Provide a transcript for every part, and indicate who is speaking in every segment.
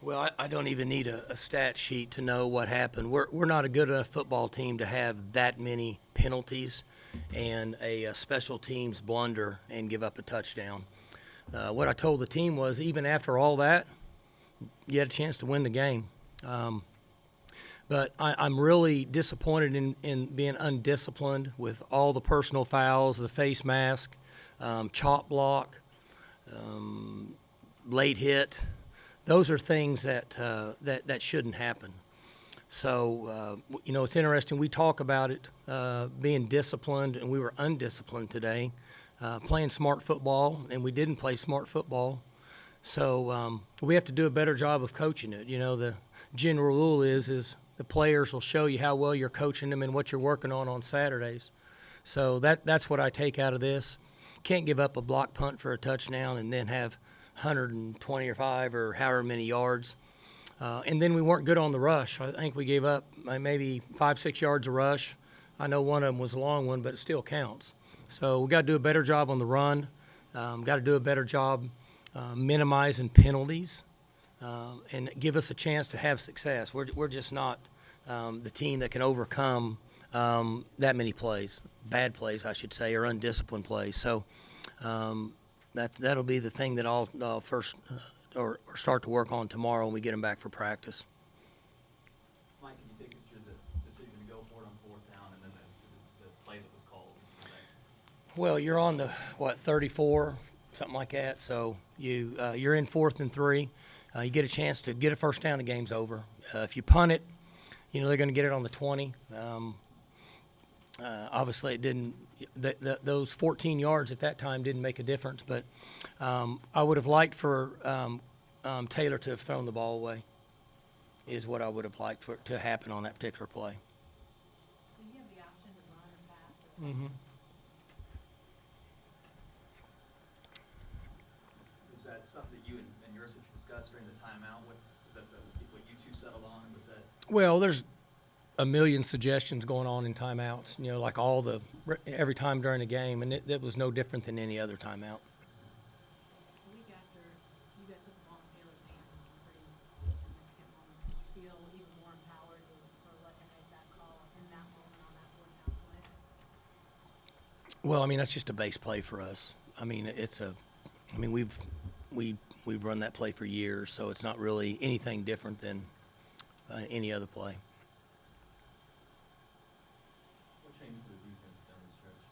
Speaker 1: Well, I don't even need a stat sheet to know what happened. We're not a good enough football team to have that many penalties and a special teams blunder and give up a touchdown. What I told the team was, even after all that, you had a chance to win the game. But I'm really disappointed in being undisciplined with all the personal fouls, the face mask, chop block, late hit. Those are things that shouldn't happen. So, it's interesting. We talk about it being disciplined, and we were undisciplined today, playing smart football, and we didn't play smart football. So we have to do a better job of coaching it. The general rule is the players will show you how well you're coaching them and what you're working on Saturdays. So that's what I take out of this. Can't give up a block punt for a touchdown and then have 120 or 5 or however many yards. And then we weren't good on the rush. I think we gave up maybe 5-6 yards of rush. I know one of them was a long one, but it still counts. So we got to do a better job on the run. Got to do a better job minimizing penalties and give us a chance to have success. We're just not the team that can overcome that many plays, bad plays, I should say, or undisciplined plays. So that'll be the thing that I'll first or start to work on tomorrow when we get them back for practice.
Speaker 2: Mike, can you take us through the decision to go for it on fourth down and then the play that was called?
Speaker 1: Well, you're on the 34, something like that. So you're in 4th and 3. You get a chance to get a first down, the game's over. If you punt it, they're going to get it on the 20. Obviously, it didn't. Those 14 yards at that time didn't make a difference, but I would have liked for Taylor to have thrown the ball away. Is what I would have liked for it to happen on that particular play.
Speaker 3: You have the option to run or pass.
Speaker 1: Mm-hmm.
Speaker 2: Is that something that you and Yurcich discussed during the timeout? What you two settled on? Was that?
Speaker 1: Well, there's a million suggestions going on in timeouts, like every time during the game, and it was no different than any other timeout.
Speaker 3: A week after you guys put the ball in Taylor's hands in some pretty significant moments, did you feel even more empowered to sort of let him make that call in that moment on that fourth down play?
Speaker 1: Well, that's just a base play for us. We've run that play for years, so it's not really anything different than any other play.
Speaker 2: What changed for the defense down the stretch?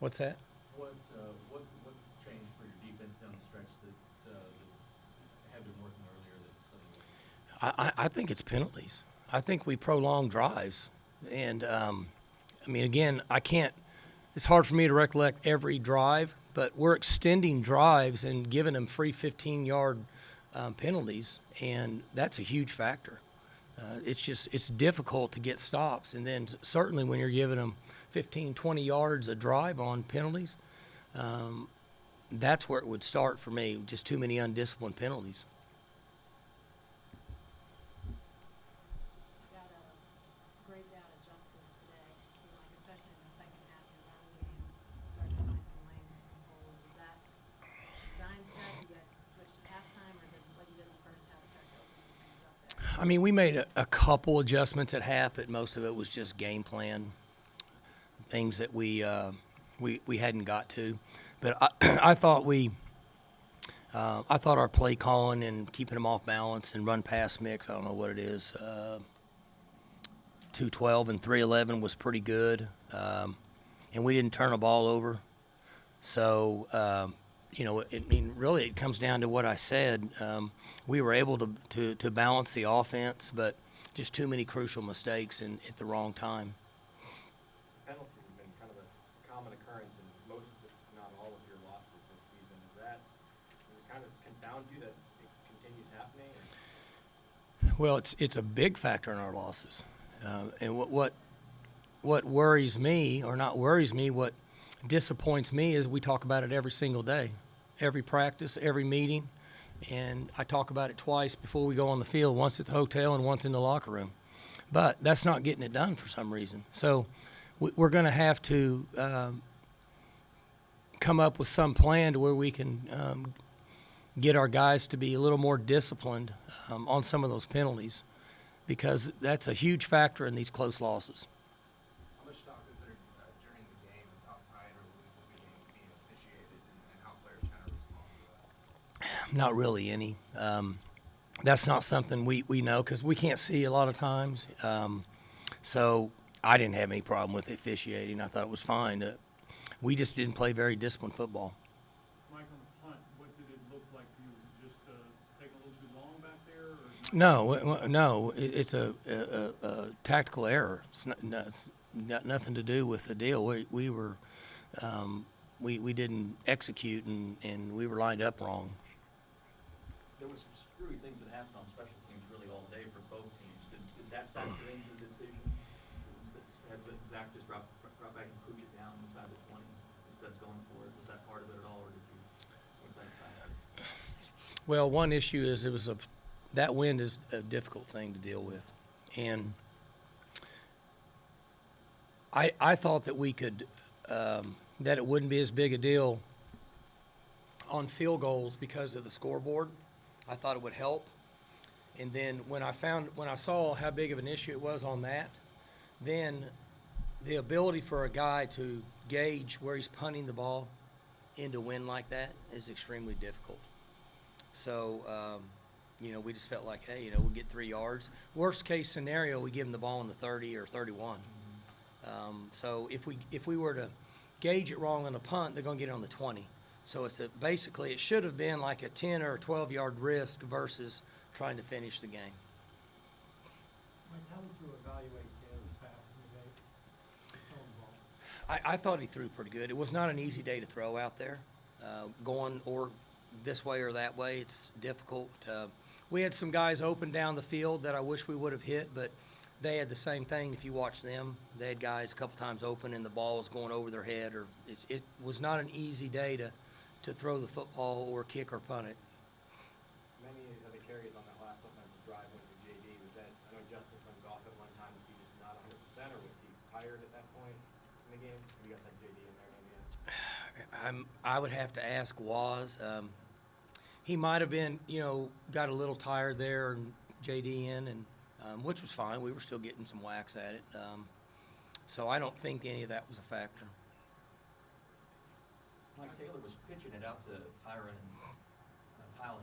Speaker 1: What's that?
Speaker 2: What changed for your defense down the stretch that had been working earlier that suddenly?
Speaker 1: I think it's penalties. I think we prolong drives, and again, I can't. It's hard for me to recollect every drive, but we're extending drives and giving them free 15-yard penalties, and that's a huge factor. It's difficult to get stops, and then certainly when you're giving them 15, 20 yards a drive on penalties, that's where it would start for me, just too many undisciplined penalties.
Speaker 3: Got a great bout of justice today. It seemed like, especially in the second half of the run game, started to find some lanes and some holes. Is that design set? You guys switched at halftime, or did what you did in the first half start to open some things up there?
Speaker 1: We made a couple adjustments at half, but most of it was just game plan, things that we hadn't got to. But I thought our play calling and keeping them off balance and run pass mix, I don't know what it is, 212 and 311 was pretty good, and we didn't turn the ball over. So really it comes down to what I said. We were able to balance the offense, but just too many crucial mistakes at the wrong time.
Speaker 4: Penalties have been kind of a common occurrence in most, if not all, of your losses this season. Does it kind of confound you that it continues happening?
Speaker 1: Well, it's a big factor in our losses, and what worries me, or not worries me, what disappoints me is we talk about it every single day, every practice, every meeting, and I talk about it twice before we go on the field, once at the hotel and once in the locker room. But that's not getting it done for some reason. So we're going to have to come up with some plan to where we can get our guys to be a little more disciplined on some of those penalties, because that's a huge factor in these close losses.
Speaker 5: How much talk is there during the game of how tight or loose the game's being officiated and how players kind of respond to that?
Speaker 1: Not really any. That's not something we know because we can't see a lot of times. So I didn't have any problem with officiating. I thought it was fine. We just didn't play very disciplined football.
Speaker 6: Mike, on the punt, what did it look like to you? Was it just taking a little too long back there? Or
Speaker 1: No. It's a tactical error. It's got nothing to do with the deal. We were we didn't execute and we were lined up wrong.
Speaker 2: There was some screwy things that happened on special teams really all day for both teams. Did that factor into the decision? Had Zach just drop back and pooch it down inside the 20 instead of going for it? Was that part of it at all, or was that a factor?
Speaker 1: Well, one issue is that wind is a difficult thing to deal with, and I thought that we could that it wouldn't be as big a deal on field goals because of the scoreboard. I thought it would help, and then when I saw how big of an issue it was on that, then the ability for a guy to gauge where he's punting the ball into wind like that is extremely difficult. So, we just felt like, hey, we'll get 3 yards. Worst case scenario, we give them the ball in the 30 or 31. So if we were to gauge it wrong on the punt, they're going to get it on the 20. So basically it should have been like a 10 or 12-yard risk versus trying to finish the game.
Speaker 7: Mike, how would you evaluate Taylor's passing today? His throwing ball.
Speaker 1: I thought he threw pretty good. It was not an easy day to throw out there. Going or this way or that way, it's difficult. We had some guys open down the field that I wish we would have hit, but they had the same thing. If you watch them, they had guys a couple times open and the ball was going over their head. Or it was not an easy day to throw the football or kick or punt it.
Speaker 4: Many of the carries on that last offensive drive went to JD. Was that, I know Justice went off at one time, was he just not 100% or was he tired at that point in the game? You guys had JD in there maybe?
Speaker 1: I would have to ask Waz. He might have been, got a little tired there and JD in, and which was fine. We were still getting some whacks at it. So I don't think any of that was a factor.
Speaker 2: Mike Taylor was pitching it out to Tyron and Tylen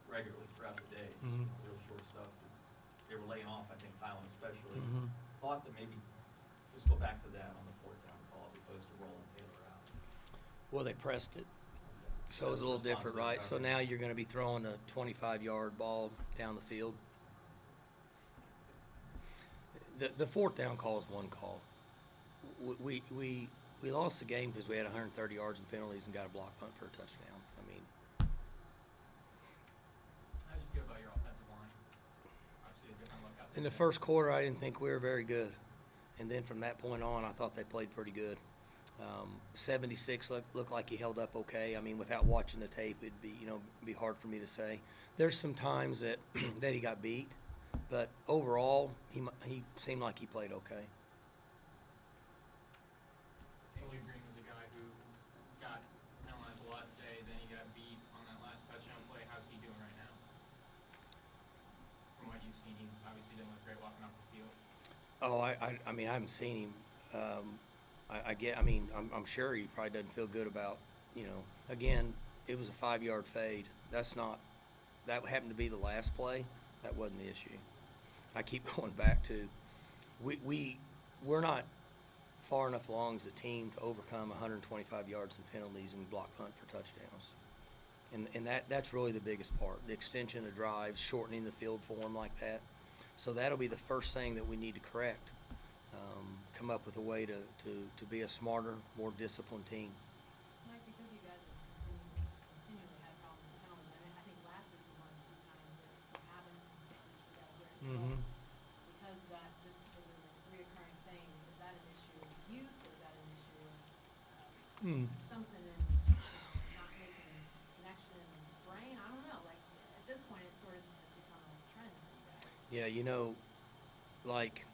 Speaker 2: regularly throughout the day. Just real short stuff. They were laying off, I think, Tylen especially. Thought that maybe just go back to that on the 4th down call as opposed to rolling Taylor out.
Speaker 1: Well, they pressed it. So it was a little different, right? So now you're going to be throwing a 25-yard ball down the field. The 4th down call is one call. We lost the game because we had 130 yards in penalties and got a block punt for a touchdown. I mean,
Speaker 2: How did you feel about your offensive line? Obviously a different look out there.
Speaker 1: in the first quarter, I didn't think we were very good. And then from that point on, I thought they played pretty good. 76 looked like he held up okay. I mean, without watching the tape, it'd be hard for me to say. There's some times that that he got beat, but overall, he seemed like he played okay.
Speaker 8: AJ Green was a guy who got penalized a lot today, then he got beat on that last touchdown play. How's he doing right now? From what you've seen, he obviously didn't look great walking off the field.
Speaker 1: Oh, I mean, I haven't seen him. I'm sure he probably doesn't feel good about, again, it was a 5-yard fade. That happened to be the last play. That wasn't the issue. I keep going back to, we're not far enough along as a team to overcome 125 yards in penalties and block punt for touchdowns. And that's really the biggest part, the extension of drives, shortening the field for them like that. So that'll be the first thing that we need to correct, come up with a way to be a smarter, more disciplined team.
Speaker 3: Mike, because you guys have continually had problems with penalties, I think last week you won a few times that you haven't, obviously got here.
Speaker 1: Mhm.
Speaker 3: Because that just is a reoccurring thing, is that an issue of youth, or is that an issue of something in, not making connection in the brain? I don't know, like, at this point, it sort of has become a trend for you guys.
Speaker 1: Yeah, like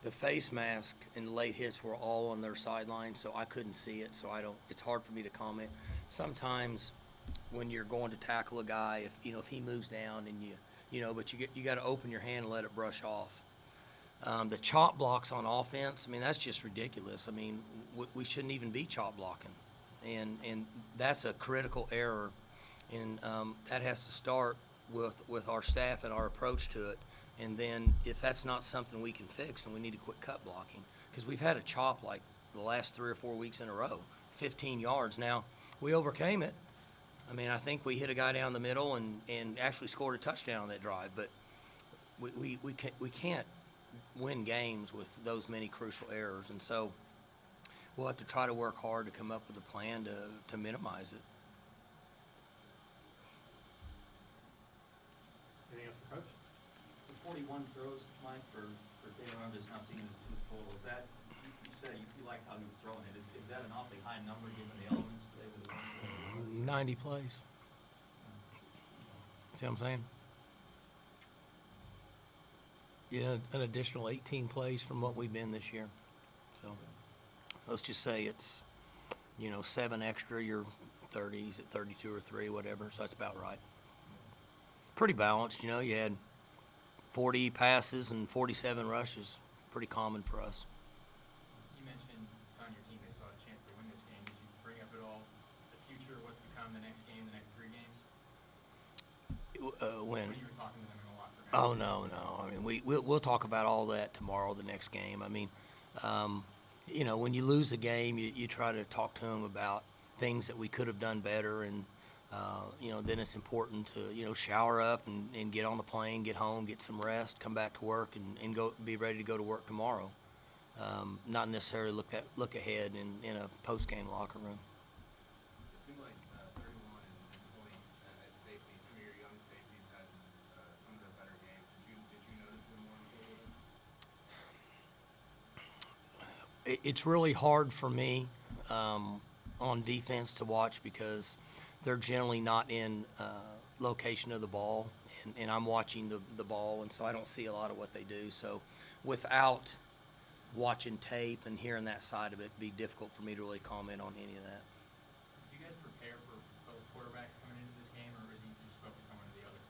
Speaker 1: the face mask and the late hits were all on their sideline, so I couldn't see it, so it's hard for me to comment. Sometimes when you're going to tackle a guy, if he moves down and but you got to open your hand and let it brush off. The chop blocks on offense, I mean, that's just ridiculous. I mean, we shouldn't even be chop blocking, and that's a critical error, and that has to start with our staff and our approach to it. And then if that's not something we can fix, then we need to quit cut blocking, because we've had a chop like the last 3 or 4 weeks in a row, 15 yards. Now, we overcame it. I mean, I think we hit a guy down the middle and actually scored a touchdown on that drive, but we can't win games with those many crucial errors, and so we'll have to try to work hard to come up with a plan to minimize it.
Speaker 4: Anything else for Coach?
Speaker 2: The 41 throws, Mike, for Taylor, I'm just not seeing his total. Is that, you said you like how he was throwing it. Is that an awfully high number given the elements today with the run?
Speaker 1: 90 plays. See what I'm saying? Yeah, an additional 18 plays from what we've been this year. So let's just say it's, 7 extra, you're 30s at 32 or 3, whatever, so that's about right. Pretty balanced, you had 40 passes and 47 rushes, pretty common for us.
Speaker 8: You mentioned telling your team they saw a chance to win this game. Did you bring up at all the future, what's to come, the next game, the next 3 games?
Speaker 1: When?
Speaker 8: When you were talking to them in the locker room?
Speaker 1: Oh, no. I mean, we'll talk about all that tomorrow, the next game. I mean, when you lose a game, you try to talk to them about things that we could have done better, and then it's important to shower up and get on the plane, get home, get some rest, come back to work, and go be ready to go to work tomorrow. Not necessarily look ahead in a post-game locker room.
Speaker 5: It seemed like 31 and 20 at safety. Some of your young safeties had some of the better games. Did you notice them more in Baylor?
Speaker 1: It's really hard for me on defense to watch, because they're generally not in location of the ball, and I'm watching the ball, and so I don't see a lot of what they do. So without watching tape and hearing that side of it, it'd be difficult for me to really comment on any of that.
Speaker 8: Did you guys prepare for both quarterbacks coming into this game, or did you just focus on one or the other?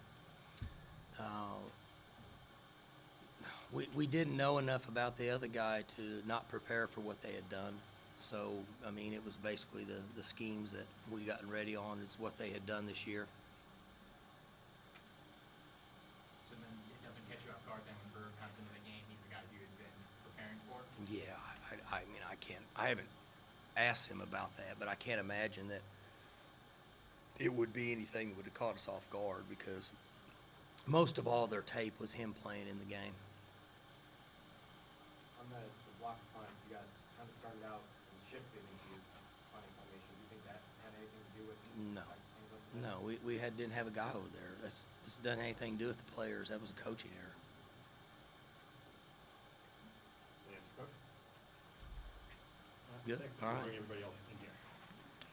Speaker 1: We didn't know enough about the other guy to not prepare for what they had done. So, I mean, it was basically the schemes that we gotten ready on is what they had done this year.
Speaker 8: So then it doesn't catch you off guard then when Burr comes into the game, he's the guy you had been preparing for?
Speaker 1: Yeah, I mean, I haven't asked him about that, but I can't imagine that it would be anything that would have caught us off guard, because most of all their tape was him playing in the game.
Speaker 4: On the block punt, you guys kind of started out and shifted into punting formation. Do you think that had anything to do with
Speaker 1: No.
Speaker 4: like, things like that?
Speaker 1: No, we didn't have a guy over there. This doesn't have anything to do with the players. That was a coaching error.
Speaker 4: Any answer, Coach?
Speaker 1: Good.
Speaker 4: Thanks.
Speaker 1: All right.
Speaker 4: Bring everybody else in here.